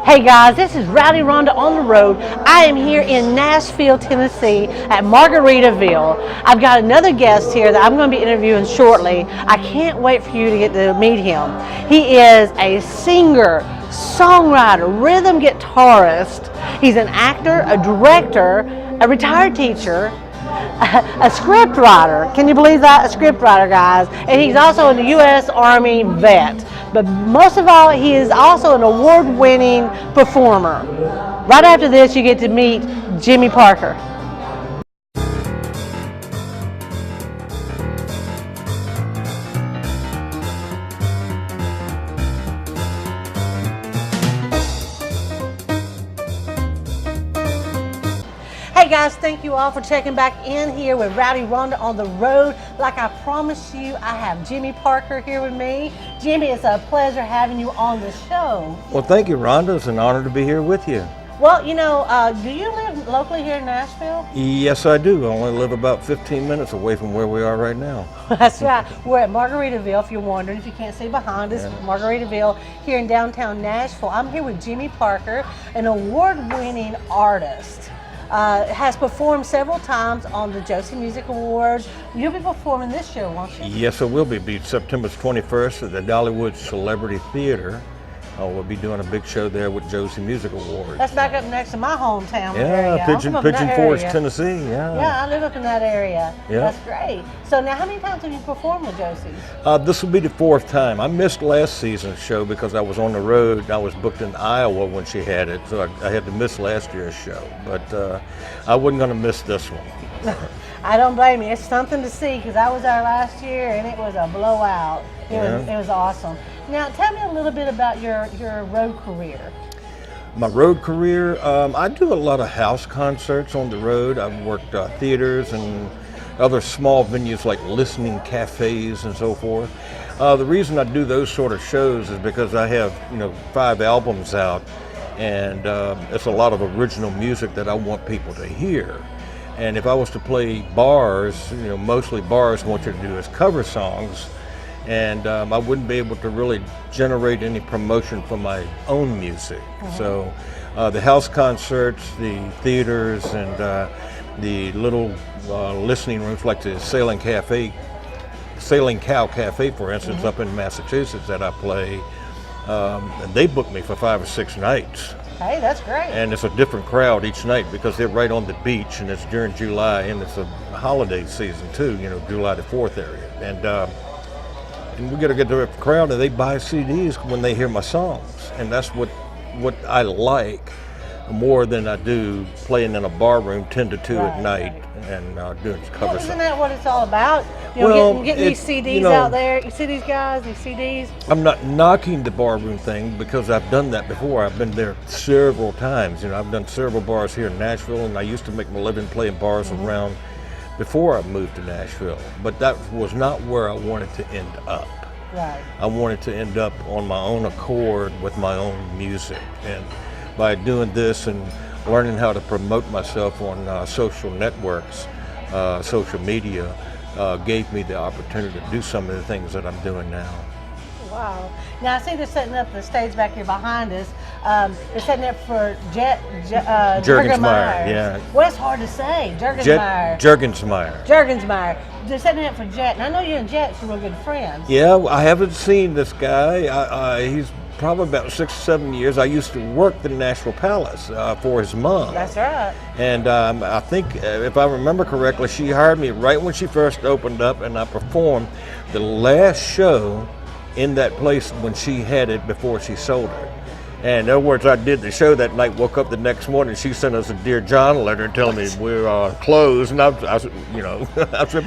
Hey guys, this is Rowdy Ronda on the road. I am here in Nashville, Tennessee at Margaritaville. I've got another guest here that I'm going to be interviewing shortly. I can't wait for you to get to meet him. He is a singer, songwriter, rhythm guitarist. He's an actor, a director, a retired teacher, a script writer. Can you believe that? A script writer, guys. And he's also a U.S. Army vet. But most of all, he is also an award-winning performer. Right after this, you get to meet Jimmy Parker. Hey guys, thank you all for checking back in here with Rowdy Ronda on the road. Like I promised you, I have Jimmy Parker here with me. Jimmy, it's a pleasure having you on the show. Well, thank you, Rhonda. It's an honor to be here with you. Well, you know, do you live locally here in Nashville? Yes, I do. I only live about 15 minutes away from where we are right now. That's right. We're at Margaritaville, if you're wondering, if you can't see behind us, Margaritaville here in downtown Nashville. I'm here with Jimmy Parker, an award-winning artist. Has performed several times on the Josie Music Awards. You'll be performing this show, won't you? Yes, I will be. September 21st at the Dollywood Celebrity Theater. We'll be doing a big show there with Josie Music Awards. That's back up next to my hometown area. Pigeon Forge, Tennessee. Yeah, I live up in that area. Yeah. That's great. So now, how many times have you performed with Josie's? This will be the fourth time. I missed last season's show because I was on the road. I was booked in Iowa when she had it, so I had to miss last year's show. But I wasn't going to miss this one. I don't blame you. It's something to see because I was there last year and it was a blowout. It was awesome. Now, tell me a little bit about your road career. My road career, I do a lot of house concerts on the road. I've worked theaters and other small venues like listening cafes and so forth. The reason I do those sort of shows is because I have, 5 albums out, and it's a lot of original music that I want people to hear. And if I was to play bars, mostly bars, what you to do is cover songs. And I wouldn't be able to really generate any promotion for my own music. So the house concerts, the theaters, and the little listening rooms like the Sailing Cow Cafe, for instance, up in Massachusetts that I play, and they book me for 5 or 6 nights. Hey, that's great. And it's a different crowd each night because they're right on the beach, and it's during July, and it's a holiday season too, July the 4th area. And we got to get the crowd, and they buy CDs when they hear my songs, and that's what I like more than I do playing in a bar room 10 to 2 at night and doing cover songs. Isn't that what it's all about? Getting these CDs out there. You see these guys, these CDs? I'm not knocking the bar room thing because I've done that before. I've been there several times. I've done several bars here in Nashville, and I used to make my living playing bars around before I moved to Nashville, but that was not where I wanted to end up. Right. I wanted to end up on my own accord with my own music, and by doing this and learning how to promote myself on social networks, social media, gave me the opportunity to do some of the things that I'm doing now. Wow. Now I see they're setting up the stage back here behind us. They're setting up for Juergensmeyer. Yeah. Well, it's hard to say. Juergensmeyer. They're setting it up for Jet. And I know you and Jet's real good friends. Yeah, I haven't seen this guy. He's probably about 6 or 7 years. I used to work the Nashville Palace for his mom. That's right. And I think, if I remember correctly, she hired me right when she first opened up, and I performed the last show in that place when she had it before she sold it. And in other words, I did the show that night, woke up the next morning, she sent us a Dear John letter telling me we're closed. And I said,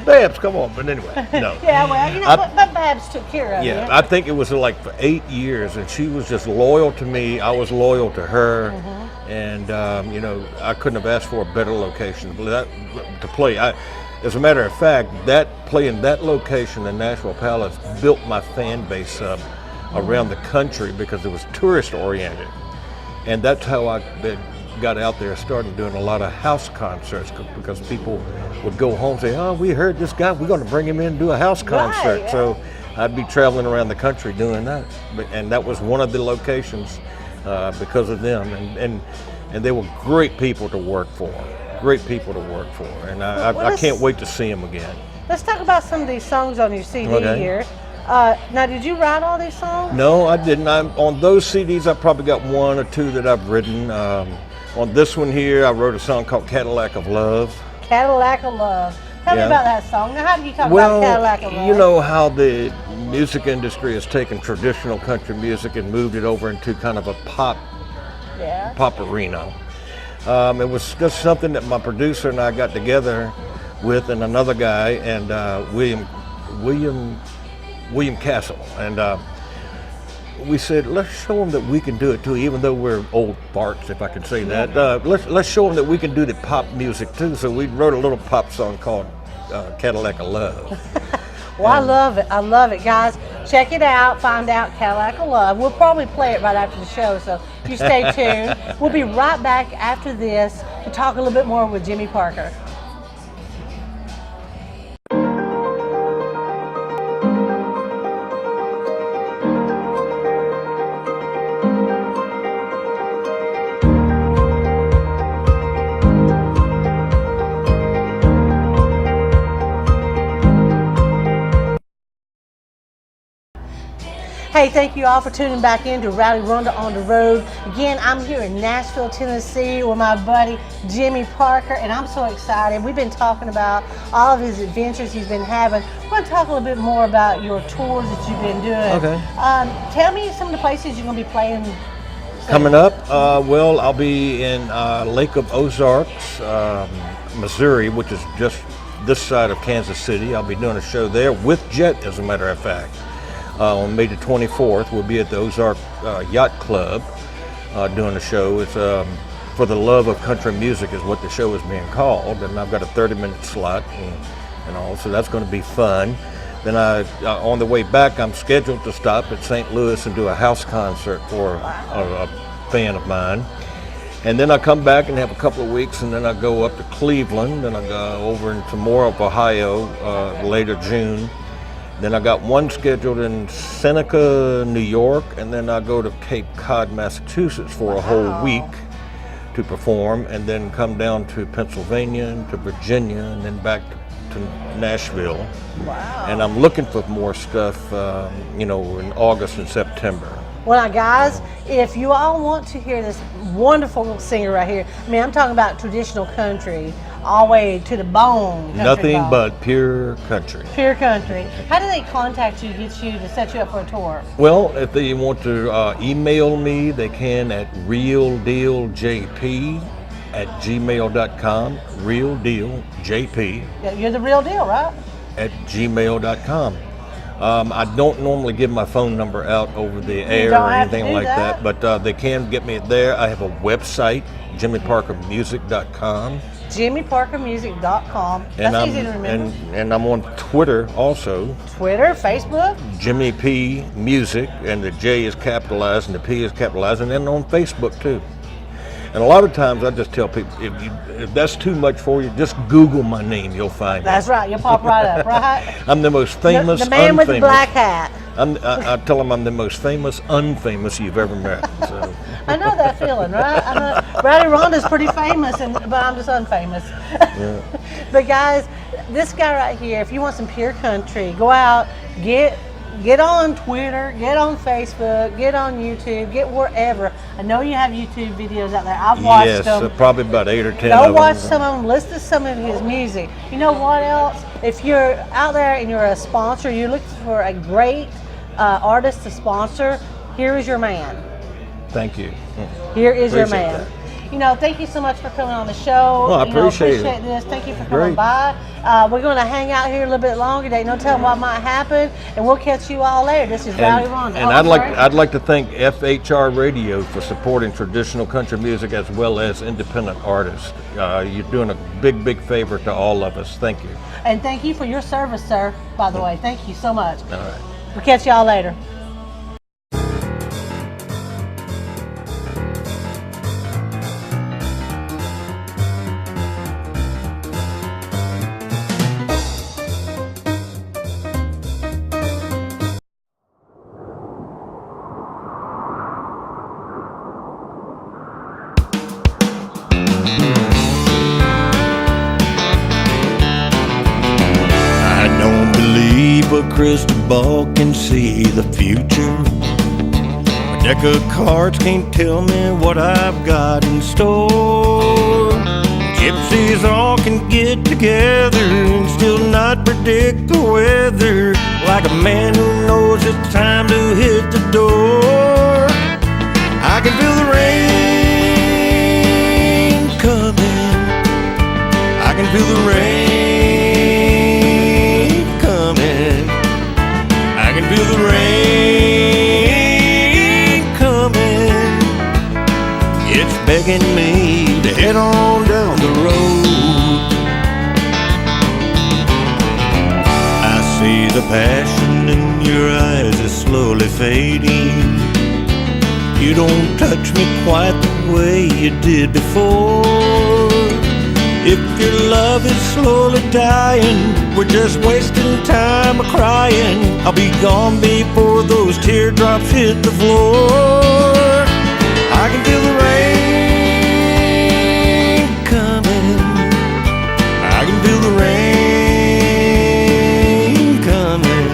Babs, come on. But anyway, no. Yeah, well, but Babs took care of it. Yeah, I think it was like for 8 years, and she was just loyal to me. I was loyal to her. And, I couldn't have asked for a better location to play. As a matter of fact, playing that location, the Nashville Palace, built my fan base up around the country because it was tourist oriented, and that's how I got out there, started doing a lot of house concerts because people would go home and say, "Oh, we heard this guy, we're going to bring him in and do a house concert." Right, yeah. So I'd be traveling around the country doing that, and that was one of the locations because of them, and they were great people to work for. Great people to work for, and I can't wait to see them again. Let's talk about some of these songs on your CD here. Now, did you write all these songs? No, I didn't. On those CDs, I probably got one or two that I've written. On this one here, I wrote a song called Cadillac of Love. Cadillac of Love. Tell me about that song. Now, how do you talk about Cadillac of Love? You know how the music industry has taken traditional country music and moved it over into kind of a pop arena. It was just something that my producer and I got together with, and another guy, and William Castle, and we said, let's show them that we can do it too, even though we're old farts, if I can say that. Let's show them that we can do the pop music too. So we wrote a little pop song called Cadillac of Love. Well, I love it. I love it, guys. Check it out. Find out Cadillac of Love. We'll probably play it right after the show, so you stay tuned. We'll be right back after this to talk a little bit more with Jimmy Parker. Hey, thank you all for tuning back in to Rowdy Ronda on the Road. Again, I'm here in Nashville, Tennessee with my buddy Jimmy Parker, and I'm so excited. We've been talking about all of his adventures he's been having. We're going to talk a little bit more about your tours that you've been doing. Okay. Tell me some of the places you're going to be playing. Coming up, well, I'll be in Lake of Ozarks, Missouri, which is just this side of Kansas City. I'll be doing a show there with Jet, as a matter of fact. On May the 24th, we'll be at the Ozark Yacht Club doing a show. It's For the Love of Country Music is what the show is being called, and I've got a 30-minute slot and all, so that's going to be fun. Then on the way back, I'm scheduled to stop at St. Louis and do a house concert for a fan of mine. And then I come back and have a couple of weeks, and then I go up to Cleveland, and I go over into more of Ohio later June. Then I got one scheduled in Seneca, New York, and then I go to Cape Cod, Massachusetts for a whole week to perform, and then come down to Pennsylvania and to Virginia, and then back to Nashville. Wow. And I'm looking for more stuff, in August and September. Well, now, guys, if you all want to hear this wonderful singer right here, I mean, I'm talking about traditional country, all the way to the bone. Nothing but pure country. Pure country. How do they contact you, get you to set you up for a tour? Well, if they want to email me, they can at realdealjp@gmail.com. realdealjp. Yeah, you're the real deal, right? @gmail.com. I don't normally give my phone number out over the air or anything like that, but they can get me there. I have a website, jimmyparkermusic.com. jimmyparkermusic.com. That's easy to remember. And I'm on Twitter also. Twitter, Facebook? Jimmy P Music, and the J is capitalized and the P is capitalized, and then on Facebook too. And a lot of times I just tell people, if that's too much for you, just Google my name, you'll find That's right, you'll pop right up, right? I'm the most famous, the man with the black hat. I tell them I'm the most famous, unfamous you've ever met. So. I know that feeling, right? I know Rowdy Ronda's pretty famous, but I'm just unfamous. Yeah. But guys, this guy right here, if you want some pure country, go out, get on Twitter, get on Facebook, get on YouTube, get wherever. I know you have YouTube videos out there. I've watched them. Yes, probably about 8 or 10 Go of them. watch some of them. Listen to some of his music. You know what else? If you're out there and you're a sponsor, you're looking for a great artist to sponsor, here is your man. Thank you. Here is your man. That. Thank you so much for coming on the show. Well, I appreciate this. Thank you for coming by. We're going to hang out here a little bit longer today. No telling what might happen, and we'll catch you all later. This is Rowdy Ronda. And I'd like to thank FHR Radio for supporting traditional country music as well as independent artists. You're doing a big favor to all of us. Thank you. And thank you for your service, sir, by the way. Thank you so much. All right. We'll catch y'all later. of a crystal ball can see the future. A deck of cards can't tell me what I've got in store. Gypsies all can get together and still not predict the weather, like a man who knows it's time to hit the door. I can feel the rain coming. I can feel the rain coming. I can feel the rain coming. It's begging me to head on down the road. I see the passion in your eyes is slowly fading. You don't touch me quite the way you did before. If your love is slowly dying, we're just wasting time a crying. I'll be gone before those teardrops hit the floor. I can feel the rain coming. I can feel the rain coming.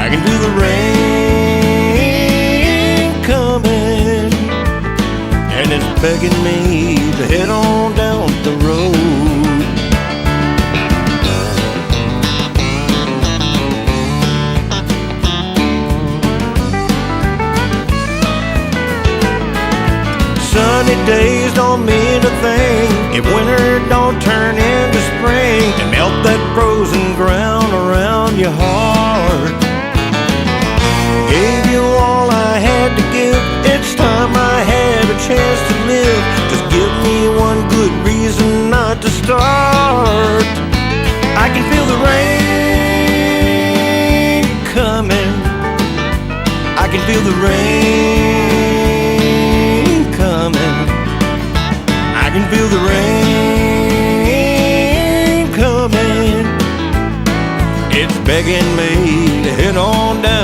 I can feel the rain coming. And it's begging me to head on down the road. Sunny days don't mean a thing if winter don't turn into spring and melt that frozen ground around your heart. Gave you all I had to give. It's time I had a chance to live. Just give me one good reason not to start. I can feel the rain coming. I can feel the rain coming. I can feel the rain coming. It's begging me to head on down